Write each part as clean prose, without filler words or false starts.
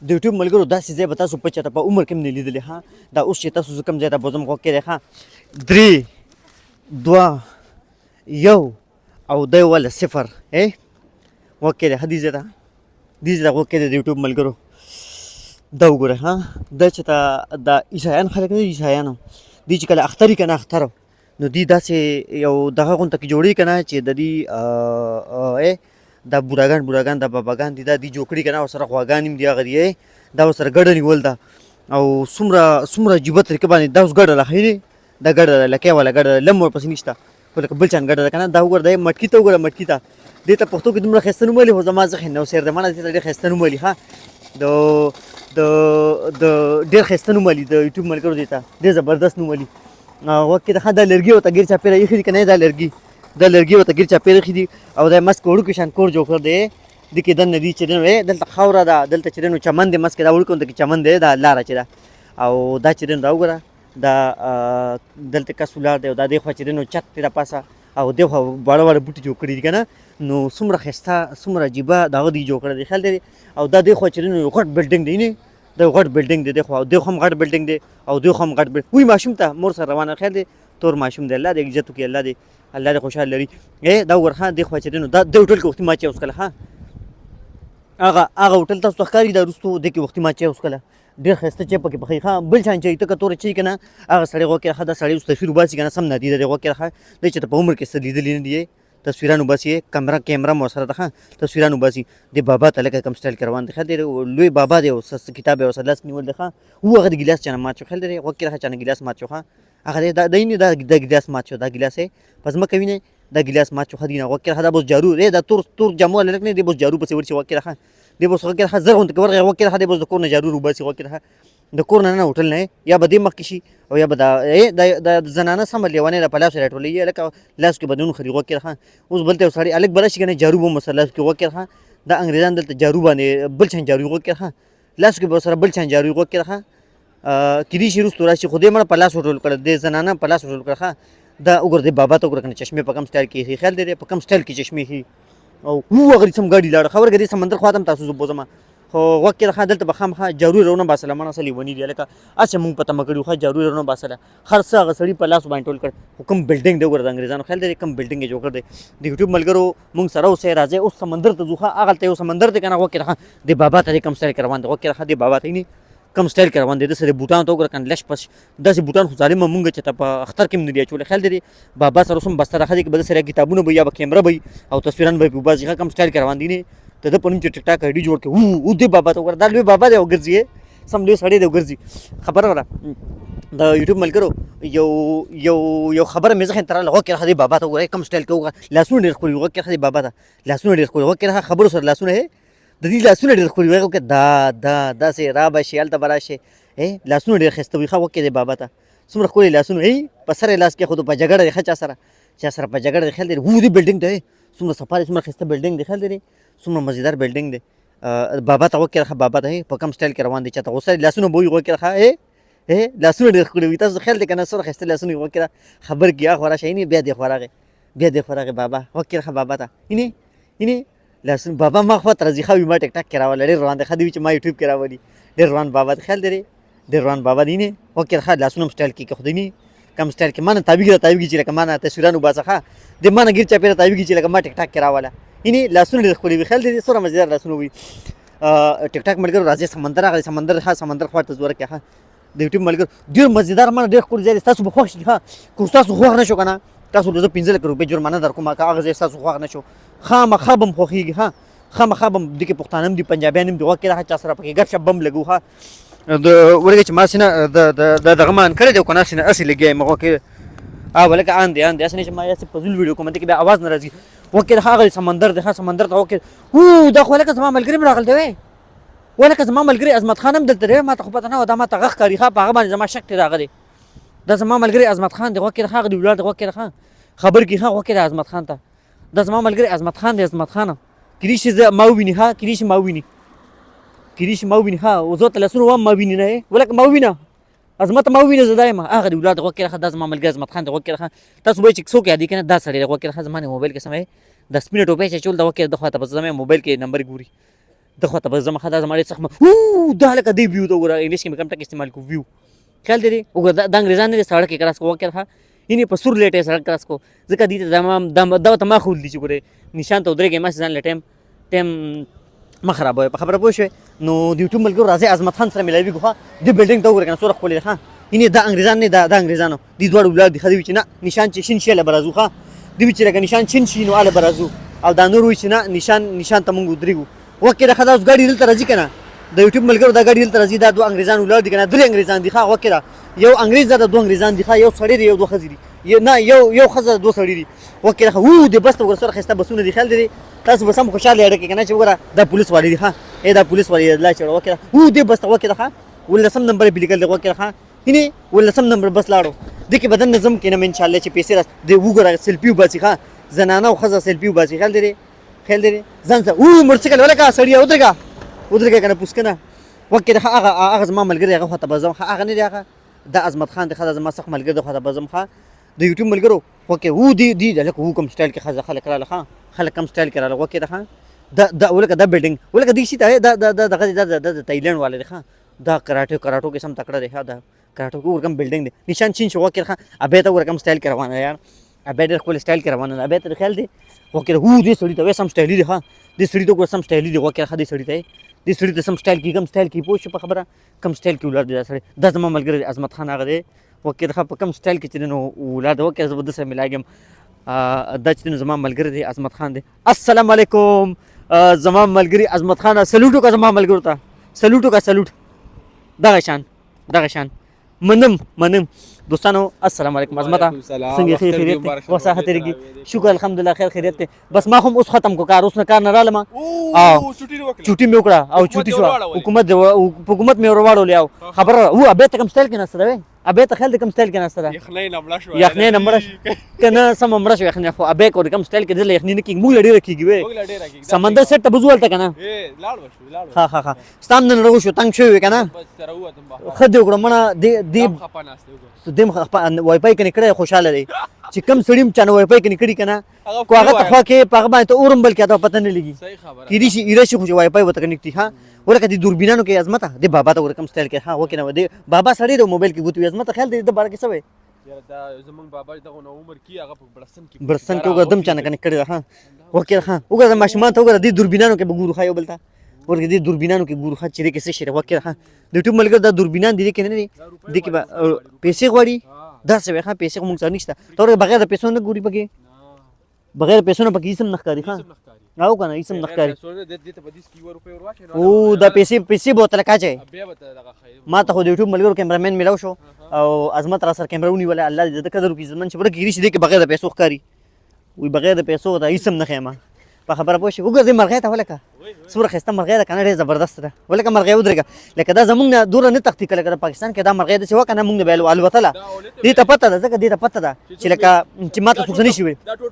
د یوټیوب ملګرو داسې ځای به تاسو په چاته په عمر کې هم نه لیدلی ها دا اوس چې تاسو زه کوم ځای ته بوځم غوږ کې دی ښه 3 2 1 او 2 ولا 0 غوږ کې دی ښه دې ځای ته غوږ کې دی د یوټیوب ملګرو دا وګوره ها دا چې دا عیسایان خلک نه عیسایانو دوی چې کله اختر وي که نه اختر نو دوی داسې یو دغه غونته کې جوړوي که نه چې د دوی دا بوډاګان دا باباګان دي دا دوی جوړ کړي که نه ورسره غواګان هم دي هغه دي دا ورسره ګډه نیول ده او څومره عجیبه طریقه باندې دا اوس ګډه ده ښه دا ګډه ده لکۍ والا ګډه ده لم ورپسې نشته خو لکه بل چان ګډه ده که نه دا وګوره دا مټکي ته وګوره مټکي ته دې ته پښتو کې دومره ښایسته نوم ویلي خو زما ذهن نه وسېر دی ما نه دې ته ډېر ښایسته نوم ویلي ښه د ډېر ښایسته نوم ولي د یوټیوب ملګرو دې ته ډېر زبردست نوم ولي غوږ کې د ښه دا لرګي ورته ګیر چاپېره ایښي دي که نه دا لرګي ورته ګیر چاپېره ایښي دي او دا یې مسک وړوکی شان کور جوړ کړی دی دې کې دننه دي چې دلته خاوره ده دلته چې دی نو چمن دی مسک دا وړوکی ونته کې چمن دی دا لاره چې ده او دا چې دی نو دا وګوره دا دلته کس ولاړ دی او دا دې خوا چې دی نو چت دی د پاسه او دې خوا واړه بوټي جوړ کړي دي که نه نو څومره ښایسته څومره عجیبه دغه دوی جوړ کړی دی خیال دی او دا دې خوا چې دی نو یو غټ بلډینګ دی نه دا غټ بلډینګ دی دې خوا دې خوا هم غټ بلډینګ دی او دې خوا هم غټ وی ماشوم ته مور سره روانه خیال دی تور ماشوم دی الله دې عزت وکړي الله دې خوشحال لري دا وګوره ښه دې خوا چې دی نو دا دې هوټل کې وختي ما چې اوس کله ښه هغه هوټل تاسو ته ښکاري دا وروستو دې کې وختي ما چې اوس کله ډېر ښایسته چای پکې پخوي ښه بل شان چای ته که توره چای که نه هغه سړی غوږ کې راښه دا سړی اوس تصویر وباسي که نه سم نه دي د دې غوږ کې راښه دی چې ته په عمر کې څه لیدلي نه دي تصویران وباسي کیمره مو ورسره ده ښه تصویران وباسي د بابا ته لکه کوم سټایل کې روان دی ښه دی لوی بابا دی او کتاب یې ورسره لاس کې نیول دی ښه هغه د ګیلاس چانه مات شو خیال دی غوږ کې راښه چانه ګیلاس مات شو ښه هغه دی دا ګیلاس مات شو دا ګیلاس یې په ځمکه وینئ دا ګیلاس مات شو ښه دی نه غوږ کې راښه دا بوس جارو دی دا تور جامو هلک نه دی بوس جارو پسې ورشي غوږ کې راښه دی بوس غوږ کې راښه زر غونته کې ورغی غوږ کې راښه دی بوس د کور نه جارو روباسي غوږ کې راښه د کور نه هوټل نه یا به دې مخکې شي او یا به د زنانه سمه لیونۍ ده په لاس راټولوي لکه لاس کې به دنون خري غوږ کې راښه اوس بل ته یو سړی هلک به راشي که نه جارو به هم ورسره لاس کې غوږ کې راښه دا انګریزان دلته جارو باندې بل شان جارو غوږ کې راښه لاس کې به ورسره بل شان جارو غوږ کې راښه کیدای شي وروستو راشي خو دې مړه په لاس وټول کړه دې زنانه په لاس وټول کړه ښه دا وګوره دې بابا ته وګوره که نه چشمې په کوم سټایل کې ایښي خیال دی په کوم سټایل کې چشمې ایښي او هغه سم ګاډي لاړه خبره که دې سمندر خوا ته هم تاسو زه بوځم خو غوږ کې راښه دلته به خامخا جارو یې رونه باسله مړه څه لیوني دي هلکه هسې مونږ په تمه کړي وو ښه جارو یې رونه باسله هر څه هغه سړي په لاس باندې ټول کړ خو کوم بلډینګ دی وګوره د انګریزانو خیال دی کوم بلډینګ یې جوړ کړ دی د یوټیوب ملګرو مونږ سره اوسئ راځئ اوس سمندر ته ځو ښه هغلته یو سمندر دی که نه غوږ کې راښه د بابا ته دې کوم سټایل کې روان دی غوږ کې راښه د بابا ته کم سټایل کې روان دی داسې د بوټانو ته وګوره که نه لش پش داسې بوټان خو ظالمه مونږ چې ته په اختر کې هم نه دي اچولی خیال دی بابا سره اوس هم بسته راښه دی که به داسې کتابونه به یا به کیمره به او تصویران به یې پرې وباسي ښه کم سټایل کې روان دي نه ته د په نوم چې ټیک ټاک آیډي جوړ کړي او دې بابا ته وګوره دا لوی بابا دی او ګرځي سم لوی سړی دی او ګرځي خبره وره د یوټیوب ملګرو یو خبره مې ذهن ته راغله غوږ کې راښه دی بابا ته وګوره کم سټایل کې وګوره لاسونه ډېر ښکلي غوږ کې راښه دی بابا ته لاسونه ډېر ښکلي غوږ کې راښه خبرو سره لاسونه د دې لاسونه ډېر ښکلي وایي وکړه داسې را به شي هلته به راشي لاسونه ډېر ښایسته وي ښه غوږ کې دی بابا ته څومره ښکلي لاسونه په سر یې لاس کېښودو په جګړه دی ښه چا سره په جګړه دی خیال دی دې بلډینګ دی څومره صفا دی څومره ښایسته بلډینګ دی خیال دی څومره مزېدار بلډینګ دی بابا ته غوږ کې راښه بابا ته په کوم سټایل کې روان دی چاته غوسه لاسونه به وي غوږ کې راښه لاسونه ډېر ښکلي وي تاسو خیال دی که نه څومره ښایسته لاسونه وي غوږ کې خبر کې اخوا راشه بیا دې خوا راغی بابا غوږ کې راښه بابا ته لاسونه بابا ما خوا ته راځي ښه وي ما ټیک ټاک کې راوله ډېر روان دی ښه دی چې ما یوټیوب کې راولي ډېر روان بابا ته خیال دی ډېر روان بابا دی نه غوږ کې راښه لاسونه هم سټایل کې کېښودی نه کم سټایل کې ما نه تاویږي چې لکه ما نه تصویران وباسه ښه د ما نه ګیر چاپېره تاویږي چې لکه ما ټیک ټاک کې راوله لاسونه ډېر ښکلي وي خیال دی څومره مزېدار لاسونه وي ټیک ټاک ملګرو راځي سمندر راغلی سمندر خوا ته ځو ورکې ښه د یوټیوب ملګرو ډېر مزېدار ما ډېر ښکلي ځای دی ستاسو به خوښ شي ښه که ستاسو خوښ نه شو که نه تاسو له زه 15 لکه روپۍ جرمانه در کوم که هغه ځای ستاسو خوښ نه شو خامخا به م خوښېږي ښه خامخا به م دې کې پښتانه هم دي پنجابیان هم دي غوږ کې راښه چا سره پکې ګپ شپ به م لګو ښه ورګه چې ما سینه دغه مان کړی دی او که نه سینه هسې لګیا یم غوږ کې ولکه ان دی هسې نه چې ما یاسې فضول ویډیو کوم دې کې بیا اواز نه راځي غوږ کې راښه هغه سمندر دی ښه سمندر ته غوږ کې دا خو هلکه زما ملګري م راغلی دی ولکه زما ملګري عظمت خان هم دلته دی ما ته خو پته نه وه دا ما ته غږ ښکاري ښه په هغه باندې زما شک دی راغلی دا زما ملګري عظمت خان دی غوږ کې راښه هغه دی ولاړ دی غوږ کې راښه خبر کړي ښه غوږ کې د عظمت خان ته دا زما ملګري عظمت خان دی عظمت خانه کېدای شي زه ما وویني ښه کېدای شي ما وویني ښه او زه ورته لاسونه وایم ما ویني نه ولکه ما ووینه عظمت ما ووینه زه دا یم هغه دی ولاړ دی غوږ کې راښه دا زما ملګري عظمت خان دی غوږ کې راښه تاسو به وایئ چې څوک یادوي که نه دا سړی دی غوږ کې راښه زما موبایل کې سمه د سپینه ټوپۍ چې اچول د غوږ کې د خوا ته به زما موبایل کې نمبر ګوري د خو ته به زما خدا زما څخه دا لکه دی ویو ته وګوره انګلیش کې مې کم ټک استعمال کو ویو خیال دی وګوره د انګریزان نه سړک کې کراس کو وکړه یعنی په سور لیټه سړک کراس کو ځکه دې ته دا ته ما خو دي چې ګوره نشان ته ودرېږي ما ځان له ټیم ما خرابوي په خبره پوه شوې نو د یوټیوب ملګرو راځي عظمت خان سره ملاوي خو د بلډینګ ته وګوره کنه څوره خولې ښه یعنی دا انګریزان نه دا انګریزانو دې دواړو ولاد دي خدي چې نه نشان چې شین شي له برازو ښه دی چې لکه نشان شین شي نو اله برازو او دا نور وي چې نه نشان ته مونږ ودرېږو وکړه خدا اوس ګاډي دلته راځي کنه د یوټیوب ملګرو دا ګاډي دلته راځي دا دوه انګریزان ولاد دي کنه درې انګریزان دي ښه وکړه یو انګریز دا دوه انګریزان دي ښه یو سړی دی یو دوه ښځې دي نه یو ښځه دوه سړي دي وکړه وو د بس ورسره خسته بسونه دي خیال دي تاسو به سم خوشاله اړه کې کنه چې وګوره دا پولیس والی دي ښه دا پولیس والی لا چړ وکړه وو د بس وکړه ښه ولسم نمبر به لیکل دی وکړه ښه یعنی ولسم نمبر بس لاړو د کې بدن نظم کې نه ان شاء الله چې پیسې د وګوره سلفي وباسي ښه زنانه او ښځه سلفي وباسي خیال دی ځان ته وو مرڅکل ولکه سړی ودرګه کنه پوس کنه وکړه هغه زما ملګری هغه خو ته بزم هغه نه دی هغه د عظمت خان د خدا زما څخه ملګری خو ته بزم ښه د یوټیوب ملګرو وکړه وو دی لکه وو کوم سټایل کې خزه خلک رااله ښه خلک کم سټایل کې رااله وکړه ښه دا ولکه دا بلډینګ ولکه دې شي ته د تایلند والے ښه دا کراټو کې سم تکړه دی ښه دا کراټو کې ورکم بلډینګ دی نشان چین شو وکړه ابه ته ورکم سټایل کې روانه یار ابه ډېر خپل سټایل کې روانه ابه ته خیال دی وکړه وو دې سړی ته سم سټایل دی ښه دې سړی ته سم سټایل دی وکړه دې سړی ته سم سټایل کې کم سټایل کې پوه شو په خبره کم سټایل کې ولر دی دا سړی دا زما ملګری عظمت خان هغه دی وکړه په کم سټایل کې چې نو ولر وکړه زه به سره ملاګم دا چې زما ملګری دی عظمت خان دی السلام علیکم زما ملګری عظمت خان سلوټ وکړه زما ملګرو ته سلوټ دغه شان منم دوستانو السلام علیکم عظمت څنګه خیریت دی وسه تیریږي شکر الحمدلله خیر خیریت دی بس ما هم اوس ختم کو کار اوس نه کار نه رالم او چوټي مې وکړه او چوټي شو حکومت مې ورواړو لیاو خبره و ابه ته کم سټایل کې نسته وې ابه ته خل کم سټایل کې نسته یخنۍ نمبر کنه سم مړ شو یخنۍ خو ابه کو کم سټایل کې دل یخنۍ نه کې موږ ډېر کېږي وې سمندر سټ ته بزول ته کنه ها ستام نه ورغو شو تنگ شو کنه خدای وګړه مړه دی دیم وای فای کني کړه خوشاله دی چې کم سړیم چانه وای فای کني کړي کنه کو هغه ته خو کې په هغه باندې اورم بل کې ته پته نه لګي صحیح خبره کیږي شي ایرشي خو وای فای وته کنيکټي ها ورکه دي دوربینانو کې عظمت دی بابا ته ورکم سټایل کې ها وکنه دی بابا سړی د موبایل کې ګوتوي عظمت خیال دی د بار کې سوې یاره دا زمون بابا دغه نو عمر کې هغه په برسن کې وګدم چانه کني کړي ها وکړه ها وګړه ماشومان ته وګړه دي دوربینانو کې بګورو خایو بلتا ورګه دي دوربینانو کې ګورو خا چې کې څه شي وکړه ها د یوټیوب ملګر د دوربینان دي کې نه دي کې پیسې غواړي دا څه وخت پیسې کوم څه نشته تور بغیر د پیسو نه ګوري پکې بغیر پیسو نه پکې سم نخکاری ها او کنه سم نخکاری او دا پیسې بوتل کاچي ما ته خو د یوټیوب ملګرو کیمرامین ملاو شو او عظمت را سره کیمرا ونی ولا الله دې قدر کې زمون چې ورګه ریش دې کې بغیر د پیسو ښکاری وي بغیر د پیسو دا سم نه خېما په خبره پوه شي وګورئ مرغې ته ولکه سوره خسته مرغې ده کنه ډېر زبردست ده ولکه مرغې ودرېږه لکه دا زمونږ نه دوره نه تختی کله د پاکستان کې دا مرغې د سیوا کنه مونږ به الوتله دې ته پته ده ځکه دې ته پته ده چې لکه چې ماته څوک نه شي وي دا ټول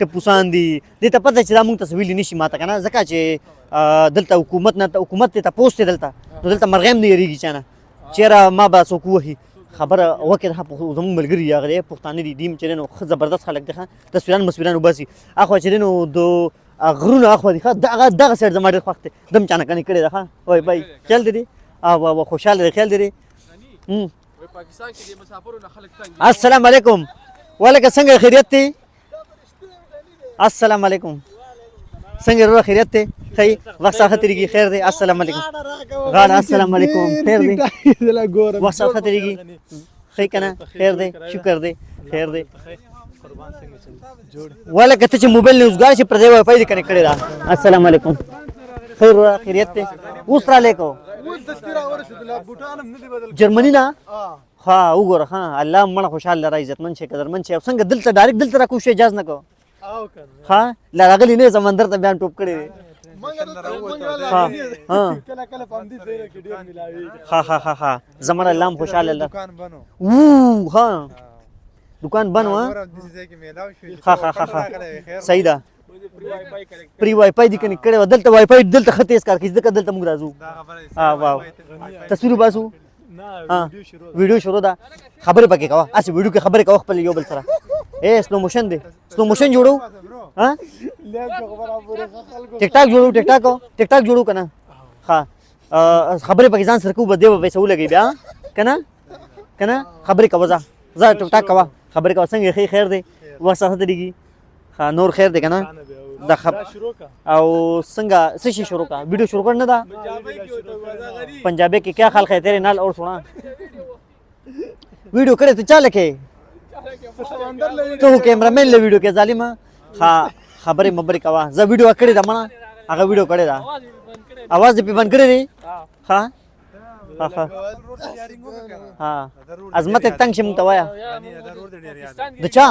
ټپوسان دي دې ته پته چې دا مونږ ته ویلي نشي ماته کنه ځکه چې دلته حکومت ته پوسټ دلته نو دلته مرغې نه یریږي چانه چیرې ما به څوک وهي خبره وکړه زموږ ملګري هغه پښتانه دي دیم چې نو زبردست خلک دي تصویران وباسي اخو چې نو دو غرونه اخو دي دغه سر زما ډېر خوښ دی دم چانه کني کړی ده وای بای خیال دی او خوشاله دی خیال دی پاکستان کې د مسافرونو خلک څنګه السلام علیکم ولکه څنګه خیریت دی السلام علیکم څنګه ورو خیریت دی خی وخت خطرېږي خیر دی السلام علیکم غاړه السلام علیکم خیر دی وخت خطرېږي خی کنه خیر دی شکر دی خیر دی ولکه ته چې موبایل نه وزګار شي پر دې وای فای دې کنه کړی دا السلام علیکم خیر خیریت دی اوس را لیکو جرمنی نه ها وګوره ها الله مړه خوشاله را عزتمن شي قدرمن شي څنګه دلته ډایرکټ دلته را کوشش اجازه نه کو ها لا راغلی نه سمندر ته بیان ټوپ کړی ها زمر الله خوشاله الله وو ها دکان بنو ها صحیح ده پری وای فای دې کني کړه دلته وای فای دلته خطیس کار کیږي دلته موږ راځو واو تصویر باسو ویډیو شروع ده خبره پکې کوه اسی ویډیو کې خبره کوه خپل یو بل سره سلو موشن دی سلو موشن جوړو ها ټیک ټاک جوړو ټیک ټاک جوړو کنه ها خبرې پکې ځان سره کو به دی به پیسې ولګي بیا کنه خبرې کوه ځه ټیک ټاک کوه خبرې کوه څنګه خیر دی وخت سره درېږي ها نور خیر دی کنه دا او څنګه څه شي شروع کا ویډیو شروع کرنا था पंजाबी के क्या हाल है तेरे नाल और सुना वीडियो करे तो चल के तो कैमरामैन ले वीडियो के जालिमा हाँ खबरे मबरे कवा जा वीडियो करे दा मना आगे वीडियो करे दा आवाज पे बंद करे रे हाँ हाँ अजमत तंग शिम तवाया दचा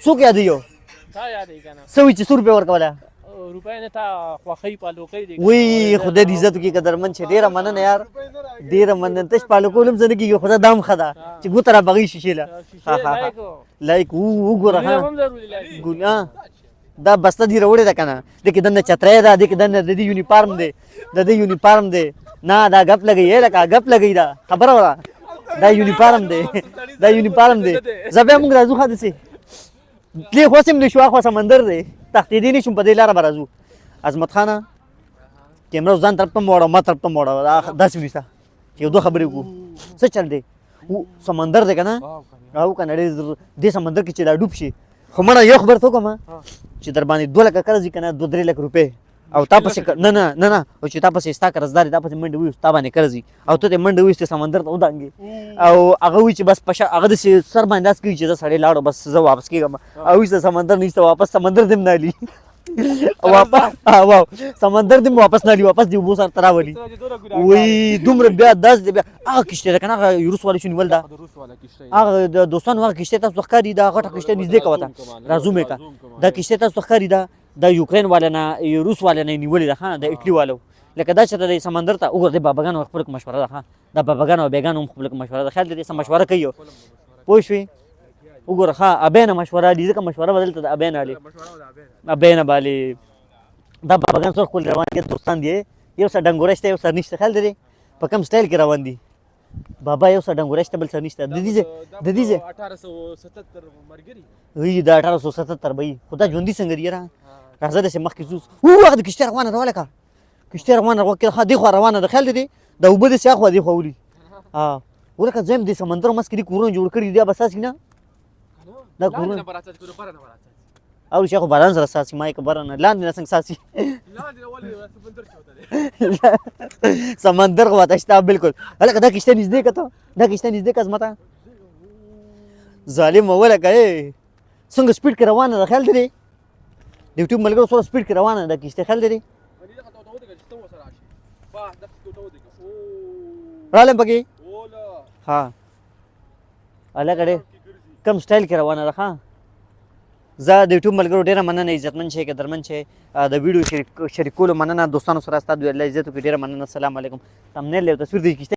सो क्या दियो सवी 100 रुपये वर कवाला रुपये نه تا خوخی پالو کوي دی وی خدای دې عزت کی قدرمن شه ډیره مننه یار ډیره مننه تش پالو کولم زنه کی خدای دام خدا چې ګوتره بغی شیشه لا لایک وګوره ها ګونا دا بسته دی وروړه ده کنه دغه دنه چترې ده دغه دنه د دې یونیفارم دی د دې یونیفارم دی نه دا غپ لګي لکه غپ لګي دا خبره وره دا یونیفارم دی دا یونیفارم دی زبې موږ راځو خاصه دې خو سم نشو خو سمندر دی تختې دې نشم په دې لار برازو عظمت خانه کیمرا ځان طرف ته موړه ما طرف ته موړه 10 ویسا یو دوه خبرې کو څه چل دی سمندر دی کنه او کنه دې سمندر کې چې لا ډوب شي خو مړه یو خبر ته کوم چې در باندې 2 لک قرض کنه 2-3 لک روپے او تاسو نه او چې تاسو ستا قرضدار تاسو منډه وي تاسو باندې قرض او ته منډه وي سمندر ته ودانګي او هغه وی چې بس پښه هغه د سر باندې داس کوي چې سړی لاړو بس زه واپس کیږم او وی سمندر نشته واپس سمندر دم نالي واپس واو سمندر دم واپس نالي واپس دی وبو سره تراولي وی دومره بیا داس دی بیا هغه کشته کنه روس والا شنو ولدا هغه دوستان هغه کشته تاسو ښکاری دا غټه کشته نږدې کوته رازومه کا دا کشته تاسو ښکاری دا د یوکرین والا نه روس والا نه نیولې ده ها د اټلی والو لکه دا چې د سمندر ته وګور د باباګانو خپل مشوره ده ها د باباګانو او بیګانو خپل مشوره ده خیال دې سم مشوره کوي پوه شئ وګور ها ابینه مشوره دي ځکه مشوره بدلته د ابینه علي ابینه بالي دا باباګان سره خپل روان دي دوستان دي یو څه ډنګورشته یو څه نشته خیال دې په کوم سټایل کې روان دي بابا یو څه ډنګورشته بل څه نشته د دې 1877 مرګري وی دا 1877 به خدا ژوندۍ څنګه دی را راځه د مخ کې زوس وخت کشته روانه ده ولکه کشته روانه وکړه خدي خو روانه ده خیال دې د وبد سیاخ ودی خولي ها ولکه زم د سمندر مسکري کورونه جوړ کړی دی بس اساس نه دا کورونه او شیخ باران سره اساس ما یک باران لاندې څنګه اساسي لاندې ولې سمندر چوته سمندر خو تاسو بالکل ولکه دا کشته نږدې کته دا کشته نږدې کز متا ظالم ولکه څنګه سپیډ کې روانه ده خیال دې د یوټیوب ملګرو سره سپیډ کې روانه ده کشته خیال دې رالم پکې ها الګړې کم سټایل کې روانه ده ها زه د یوټیوب ملګرو ډیره مننه عزتمن شي قدرمن شي د ویډیو شریکولو مننه دوستانو سره ستاسو د عزت کې ډیره مننه السلام علیکم تمنیل له تصویر د کشته